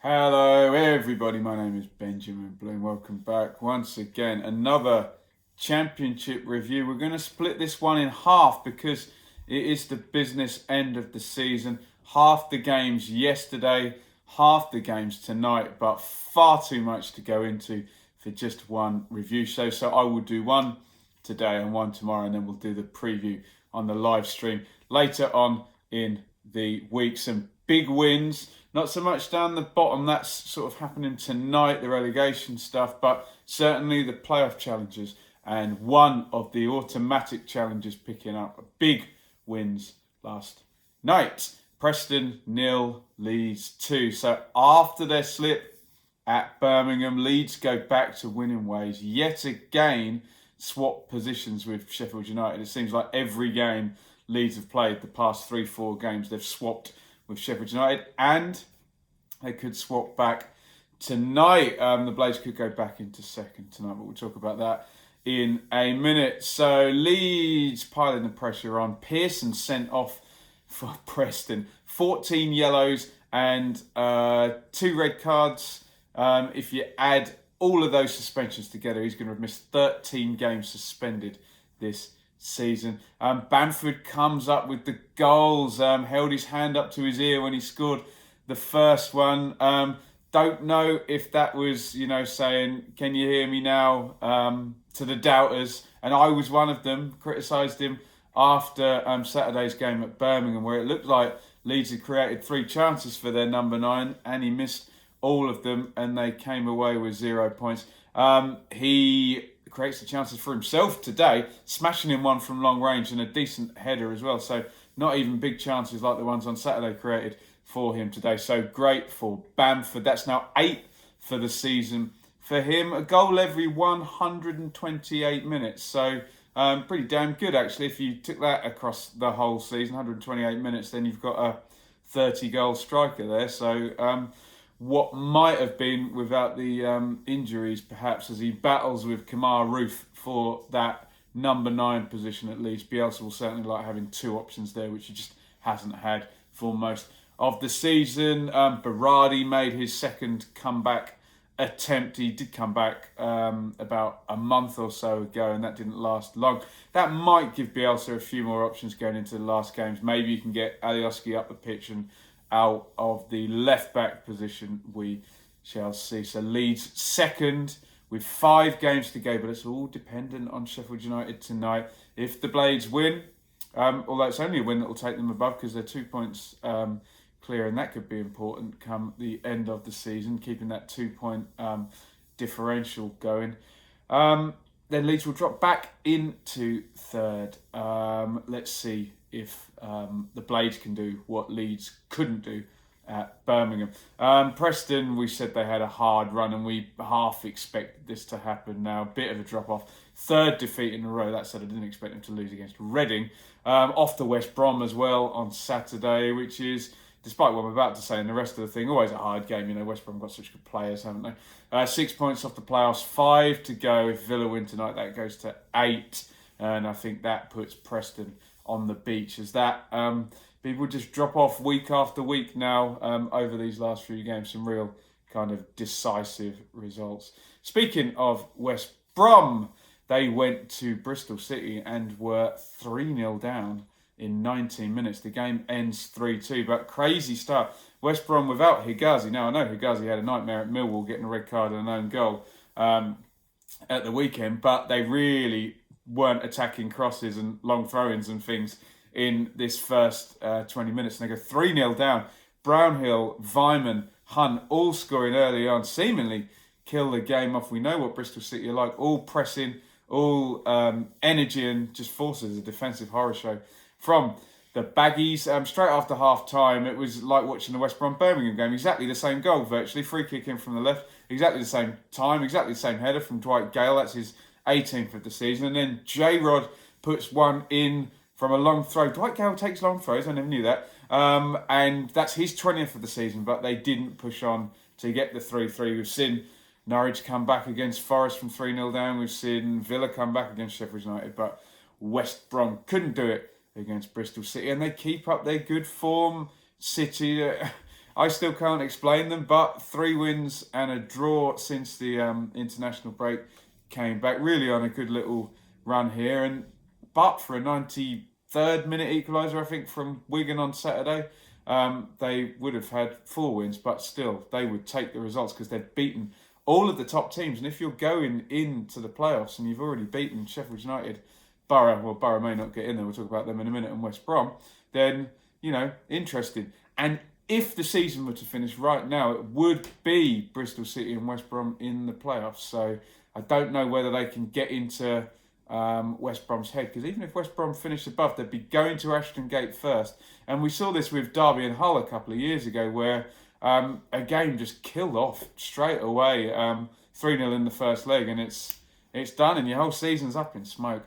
Hello everybody, my name is Benjamin Bloom. Welcome back once again. Another championship review. We're going to split this one in half because it is the business end of the season. Half the games yesterday, half the games tonight, but far too much to go into for just one review show. So I will do one today and one tomorrow, and then we'll do the preview on the live stream later on in the week. Some big wins. Not so much down the bottom, that's sort of happening tonight, the relegation stuff, but certainly the playoff challenges and one of the automatic challenges picking up big wins last night. Preston 0, Leeds 2. So after their slip at Birmingham, Leeds go back to winning ways. Yet again, swap positions with Sheffield United. It seems like every game Leeds have played the past 3-4 games, they've swapped with Sheffield United, and they could swap back tonight. The Blades could go back into second tonight, but we'll talk about that in a minute. So Leeds piling the pressure on. Pearson sent off for Preston. 14 yellows and 2 red cards. If you add all of those suspensions together, he's going to have missed 13 games suspended this season. Bamford comes up with the goals, held his hand up to his ear when he scored the first one. Don't know if that was, saying, can you hear me now, to the doubters. And I was one of them, criticised him after Saturday's game at Birmingham, where it looked like Leeds had created 3 chances for their number 9 and he missed all of them and they came away with 0 points. He creates the chances for himself today, smashing in one from long range and a decent header as well. So not even big chances like the ones on Saturday created for him today. So great for Bamford. That's now 8 for the season for him. A goal every 128 minutes. So pretty damn good actually. If you took that across the whole season, 128 minutes, then you've got a 30 goal striker there. So what might have been without the injuries, perhaps, as he battles with Kamar Roof for that number 9 position at least. Bielsa will certainly like having 2 options there, which he just hasn't had for most of the season. Berardi made his second comeback attempt. He did come back about a month or so ago, and that didn't last long. That might give Bielsa a few more options going into the last games. Maybe you can get Alioski up the pitch and out of the left-back position, we shall see. So Leeds second with 5 games to go, but it's all dependent on Sheffield United tonight. If the Blades win, although it's only a win that will take them above because they're 2 points clear, and that could be important come the end of the season, keeping that 2-point differential going. Then Leeds will drop back into third. Let's see if the Blades can do what Leeds couldn't do at Birmingham. Preston, we said they had a hard run and we half expected this to happen now. Bit of a drop-off. 3rd defeat in a row. That said, I didn't expect them to lose against Reading. Off to West Brom as well on Saturday, which is, despite what I'm about to say and the rest of the thing, always a hard game. West Brom got such good players, haven't they? 6 points off the playoffs, 5 to go. If Villa win tonight, that goes to 8. And I think that puts Preston on the beach. As that people just drop off week after week now over these last few games. Some real kind of decisive results. Speaking of West Brom, they went to Bristol City and were 3-0 down in 19 minutes. The game ends 3-2, but crazy start. West Brom without Higazi. Now, I know Higazi had a nightmare at Millwall getting a red card and an own goal at the weekend, but they really weren't attacking crosses and long throw-ins and things in this first 20 minutes. And they go 3-0 down. Brownhill, Vyman, Hunt, all scoring early on, seemingly kill the game off. We know what Bristol City are like, all pressing, all energy, and just forces a defensive horror show from the Baggies. Straight after half-time, it was like watching the West Brom Birmingham game. Exactly the same goal, virtually. Free kick in from the left. Exactly the same time. Exactly the same header from Dwight Gale. That's his 18th of the season. And then J-Rod puts one in from a long throw. Dwight Gale takes long throws. I never knew that. And that's his 20th of the season, but they didn't push on to get the 3-3. We've seen Norwich come back against Forest from 3-0 down. We've seen Villa come back against Sheffield United, but West Brom couldn't do it against Bristol City, and they keep up their good form. City, I still can't explain them, but 3 wins and a draw since the international break came back. Really on a good little run here. But for a 93rd minute equaliser, I think, from Wigan on Saturday, they would have had 4 wins, but still, they would take the results because they've beaten all of the top teams. And if you're going into the playoffs and you've already beaten Sheffield United, Borough may not get in there, we'll talk about them in a minute, and West Brom, then, interesting. And if the season were to finish right now, it would be Bristol City and West Brom in the playoffs. So I don't know whether they can get into West Brom's head, because even if West Brom finished above, they'd be going to Ashton Gate first. And we saw this with Derby and Hull a couple of years ago, where a game just killed off straight away, 3-0 in the first leg, and it's done, and your whole season's up in smoke.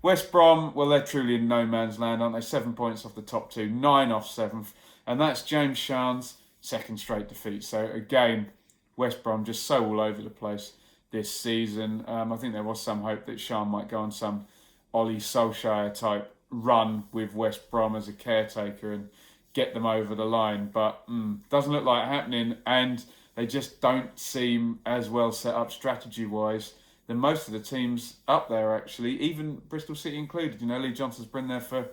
West Brom, well, they're truly in no man's land, aren't they? 7 points off the top 2, 9 off 7th, and that's James Sharn's second straight defeat. So again, West Brom just so all over the place this season. I think there was some hope that Sharn might go on some Ollie Solskjaer type run with West Brom as a caretaker and get them over the line, but doesn't look like it happening, and they just don't seem as well set up strategy-wise than most of the teams up there, actually, even Bristol City included. Lee Johnson's been there for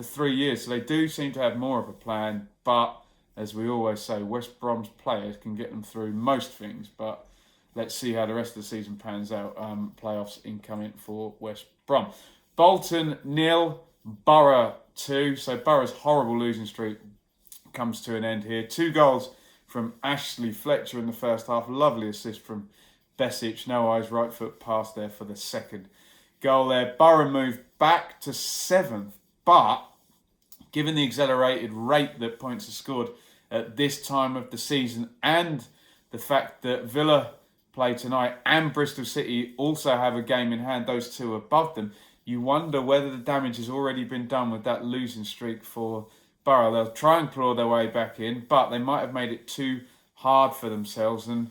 3 years, so they do seem to have more of a plan, but as we always say, West Brom's players can get them through most things, but let's see how the rest of the season pans out. Playoffs incoming for West Brom. Bolton 0, Borough 2. So Borough's horrible losing streak comes to an end here. 2 goals from Ashley Fletcher in the first half. Lovely assist from Besic. No eyes, right foot pass there for the second goal there. Borough moved back to 7th, but given the accelerated rate that points are scored at this time of the season, and the fact that Villa play tonight and Bristol City also have a game in hand, those two above them, you wonder whether the damage has already been done with that losing streak for Borough. They'll try and claw their way back in, but they might have made it too hard for themselves, and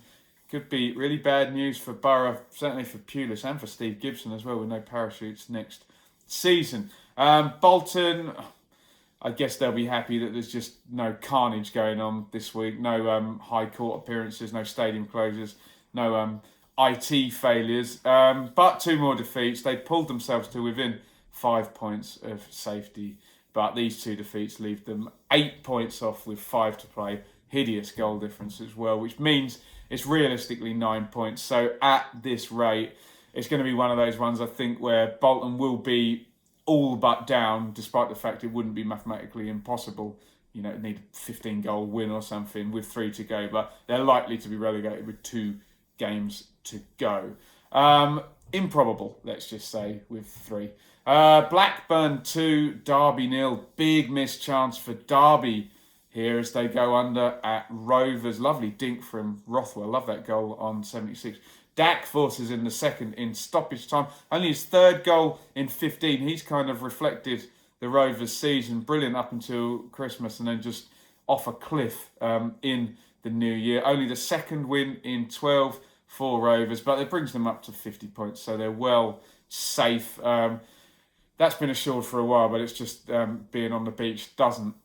could be really bad news for Borough, certainly for Pulis and for Steve Gibson as well, with no parachutes next season. Bolton, I guess they'll be happy that there's just no carnage going on this week. No High Court appearances, no stadium closures, no IT failures. But 2 more defeats. They pulled themselves to within 5 points of safety. But these 2 defeats leave them 8 points off with 5 to play. Hideous goal difference as well, which means it's realistically 9 points. So at this rate, it's going to be one of those ones, I think, where Bolton will be all but down, despite the fact it wouldn't be mathematically impossible. It need a 15-goal win or something with 3 to go, but they're likely to be relegated with 2 games to go. Improbable, let's just say, with 3. Blackburn 2, Derby 0. Big missed chance for Derby here as they go under at Rovers. Lovely dink from Rothwell. Love that goal on 76. Dak forces in the second in stoppage time. Only his 3rd goal in 15. He's kind of reflected the Rovers season. Brilliant up until Christmas, and then just off a cliff in the new year. Only the 2nd win in 12 for Rovers, but it brings them up to 50 points, so they're well safe. That's been assured for a while, but it's just being on the beach doesn't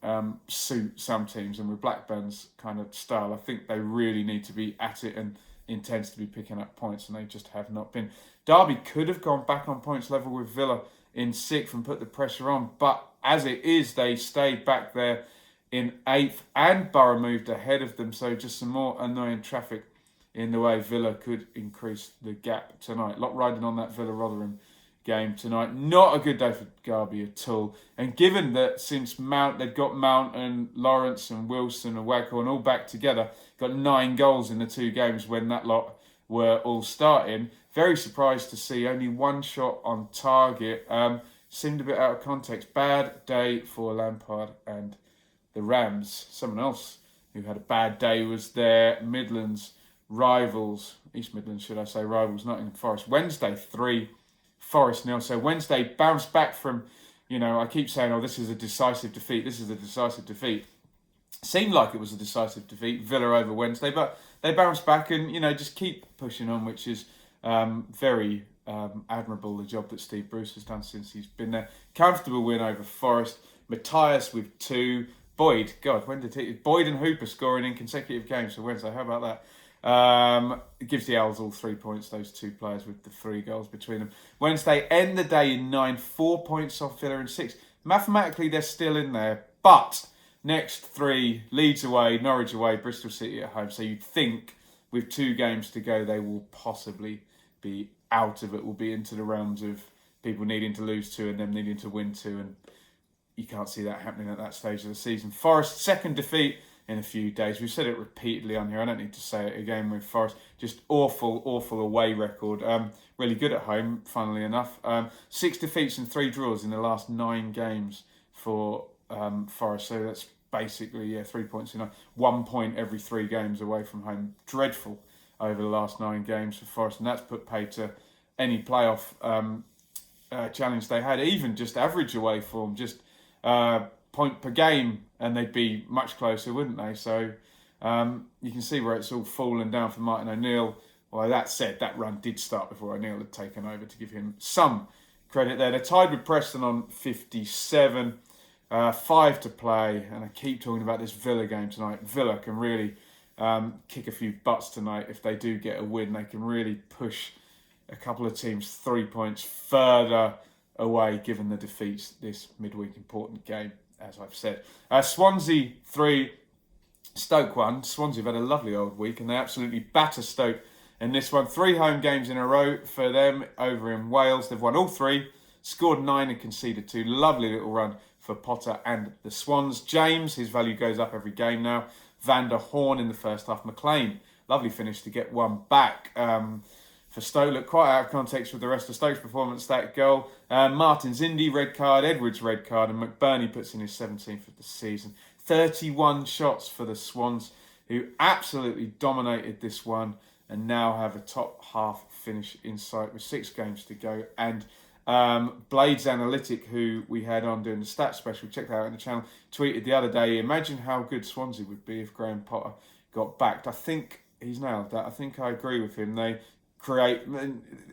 suit some teams. And with Blackburn's kind of style, I think they really need to be at it and intends to be picking up points, and they just have not been. Derby could have gone back on points level with Villa in 6th and put the pressure on, but as it is, they stayed back there in 8th, and Borough moved ahead of them, so just some more annoying traffic in the way Villa could increase the gap tonight. A lot riding on that Villa-Rotherham game tonight. Not a good day for Derby at all. And given that since they've got Mount and Lawrence and Wilson and Waghorn all back together, got 9 goals in the 2 games when that lot were all starting. Very surprised to see only 1 shot on target. Seemed a bit out of context. Bad day for Lampard and the Rams. Someone else who had a bad day was their Midlands rivals. East Midlands, should I say, rivals, Nottingham Forest. Wednesday 3, Forest 0. So Wednesday bounced back from, I keep saying, this is a decisive defeat. This is a decisive defeat. Seemed like it was a decisive defeat, Villa over Wednesday, but they bounced back and, just keep pushing on, which is very admirable, the job that Steve Bruce has done since he's been there. Comfortable win over Forest. Matthias with 2, Boyd, God, when did he? Boyd and Hooper scoring in consecutive games for Wednesday. How about that? It gives the Owls all 3 points, those two players with the 3 goals between them. Wednesday end the day in 9, 4 points off Villa in 6. Mathematically, they're still in there, but next 3, Leeds away, Norwich away, Bristol City at home. So you'd think with 2 games to go, they will possibly be out of it. Will be into the realms of people needing to lose 2 and them needing to win 2, and you can't see that happening at that stage of the season. Forest, second defeat in a few days. We've said it repeatedly on here. I don't need to say it again with Forest. Just awful away record. Really good at home, funnily enough. 6 defeats and 3 draws in the last 9 games for Forest. So that's basically 3 points in 1 point every 3 games away from home. Dreadful over the last 9 games for Forest, and that's put pay to any playoff challenge they had. Even just average away form, just point per game, and they'd be much closer, wouldn't they? So you can see where it's all fallen down for Martin O'Neill. Well, that said, that run did start before O'Neill had taken over, to give him some credit there. They're tied with Preston on 57, 5 to play, and I keep talking about this Villa game tonight. Villa can really kick a few butts tonight. If they do get a win, they can really push a couple of teams 3 points further away, given the defeats this midweek important game, as I've said. Swansea 3, Stoke 1. Swansea have had a lovely old week, and they absolutely batter Stoke in this one. 3 home games in a row for them over in Wales. They've won all 3, scored 9 and conceded 2. Lovely little run for Potter and the Swans. James, his value goes up every game now. Van der Horn in the first half. McLean, lovely finish to get one back. For Stoke, look quite out of context with the rest of Stoke's performance, that goal. Martin's Indy, red card, Edwards, red card, and McBurney puts in his 17th of the season. 31 shots for the Swans, who absolutely dominated this one and now have a top half finish in sight with 6 games to go. And Blades Analytic, who we had on doing the stats special, check that out on the channel, tweeted the other day, imagine how good Swansea would be if Graham Potter got backed. I think he's nailed that. I think I agree with him. They create,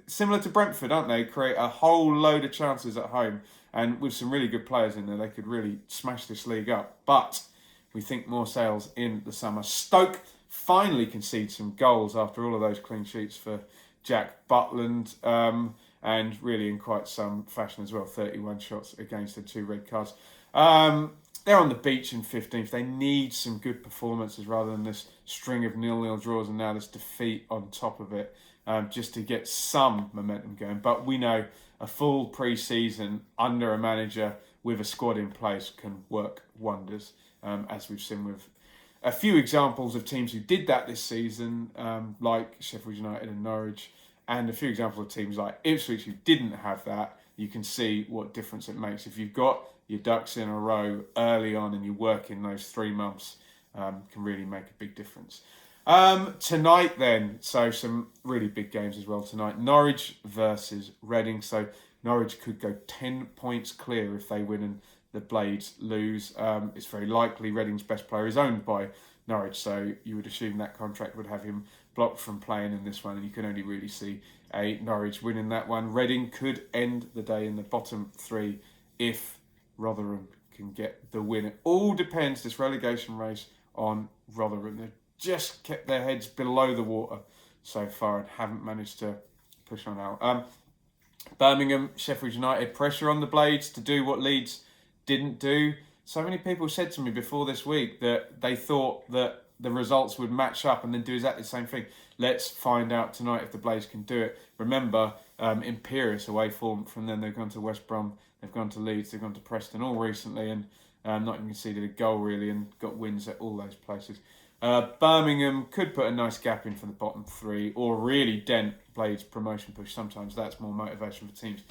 similar to Brentford, aren't they? Create a whole load of chances at home, and with some really good players in there, they could really smash this league up. But we think more sales in the summer. Stoke finally concede some goals after all of those clean sheets for Jack Butland, and really in quite some fashion as well. 31 shots against the 2 red cards. They're on the beach in 15th. They need some good performances rather than this string of 0-0 draws and now this defeat on top of it, just to get some momentum going. But we know a full pre-season under a manager with a squad in place can work wonders, as we've seen with a few examples of teams who did that this season, like Sheffield United and Norwich, and a few examples of teams like Ipswich who didn't have that. You can see what difference it makes. If you've got your ducks in a row early on and you work in those 3 months, can really make a big difference. Tonight then, so some really big games as well tonight. Norwich versus Reading. So Norwich could go 10 points clear if they win and the Blades lose. It's very likely Reading's best player is owned by Norwich, so you would assume that contract would have him blocked from playing in this one, and you can only really see a Norwich winning that one. Reading could end the day in the bottom 3 if Rotherham can get the win. It all depends, this relegation race, on Rotherham. They've just kept their heads below the water so far and haven't managed to push on out. Birmingham, Sheffield United, pressure on the Blades to do what Leeds didn't do. So many people said to me before this week that they thought that the results would match up and then do exactly the same thing. Let's find out tonight if the Blades can do it. Remember, imperious away form from them. They've gone to West Brom, they've gone to Leeds, they've gone to Preston all recently, and not even conceded a goal really, and got wins at all those places. Birmingham could put a nice gap in for the bottom 3 or really dent Blades' promotion push. Sometimes that's more motivation for teams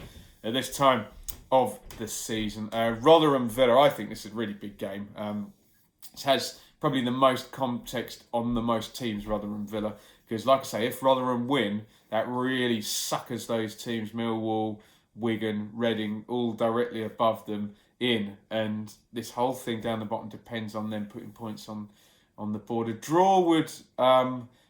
at this time of the season. Rotherham Villa, I think this is a really big game. It has probably the most context on the most teams, Rotherham Villa, because like I say, if Rotherham win, that really suckers those teams, Millwall, Wigan, Reading, all directly above them in, and this whole thing down the bottom depends on them putting points on the board. A draw would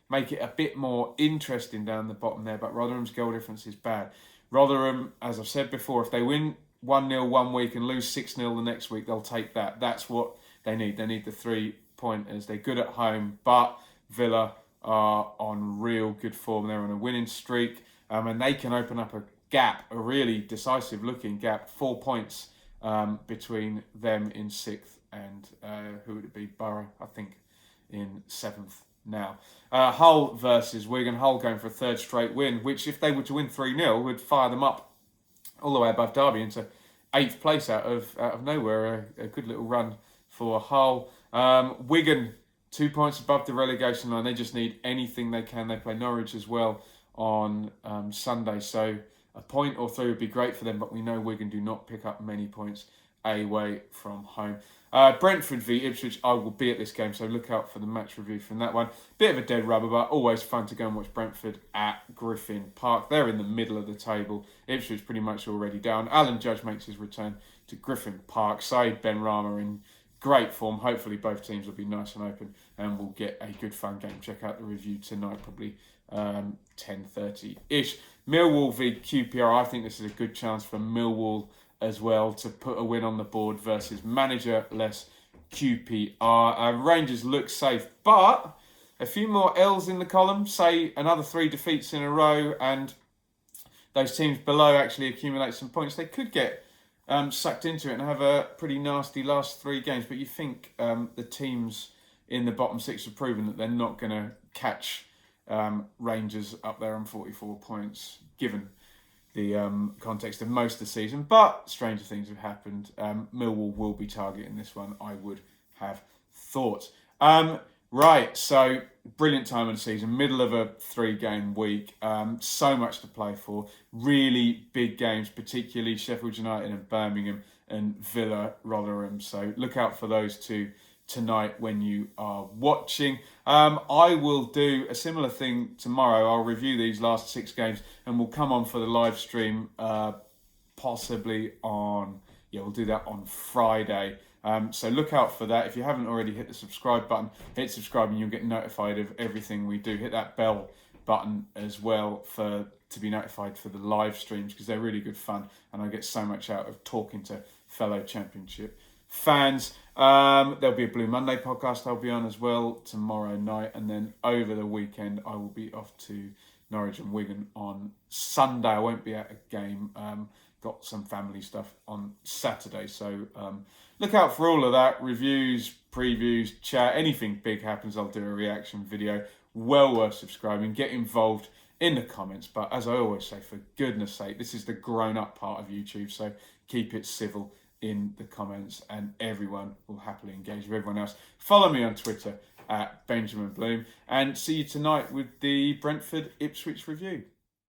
make it a bit more interesting down the bottom there, but Rotherham's goal difference is bad. Rotherham, as I've said before, if they win 1-0 one week and lose 6-0 the next week, they'll take that. That's what they need the 3-pointers. They're good at home, but Villa are on real good form. They're on a winning streak, and they can open up a gap, a really decisive looking gap, 4 points between them in 6th and who would it be? Borough, I think, in 7th now. Hull versus Wigan. Hull going for a 3rd straight win, which if they were to win 3-0 would fire them up all the way above Derby into 8th place out of nowhere. A good little run for Hull. Wigan, 2 points above the relegation line. They just need anything they can. They play Norwich as well on Sunday, so a point or 3 would be great for them, but we know Wigan do not pick up many points away from home. Brentford v Ipswich, I will be at this game, so look out for the match review from that one. Bit of a dead rubber, but always fun to go and watch Brentford at Griffin Park. They're in the middle of the table. Ipswich pretty much already down. Alan Judge makes his return to Griffin Park. Saeed Benrahma in great form. Hopefully both teams will be nice and open and we'll get a good fun game. Check out the review tonight, probably 10:30-ish. Millwall v QPR. I think this is a good chance for Millwall as well to put a win on the board versus manager-less QPR. Rangers look safe, but a few more L's in the column, say another 3 defeats in a row, and those teams below actually accumulate some points. They could get sucked into it and have a pretty nasty last 3 games, but you think the teams in the bottom 6 have proven that they're not going to catch Rangers up there on 44 points, given the context of most of the season, but stranger things have happened. Millwall will be targeting this one, I would have thought. Right, so brilliant time of the season, middle of a 3-game week, so much to play for, really big games, particularly Sheffield United and Birmingham and Villa Rotherham, so look out for those two tonight when you are watching. I will do a similar thing tomorrow. I'll review these last 6 games and we'll come on for the live stream possibly on, we'll do that on Friday. So look out for that. If you haven't already hit the subscribe button, hit subscribe and you'll get notified of everything we do. Hit that bell button as well to be notified for the live streams because they're really good fun and I get so much out of talking to fellow Championship fans. There'll be a Blue Monday podcast I'll be on as well tomorrow night, and then over the weekend I will be off to Norwich and Wigan on Sunday. I won't be at a game, got some family stuff on Saturday, so look out for all of that. Reviews, previews, chat, anything big happens I'll do a reaction video. Well worth subscribing, get involved in the comments, but as I always say, for goodness sake, this is the grown up part of YouTube, so keep it civil in the comments and everyone will happily engage with everyone else. Follow me on Twitter at Benjamin Bloom and see you tonight with the Brentford Ipswich review.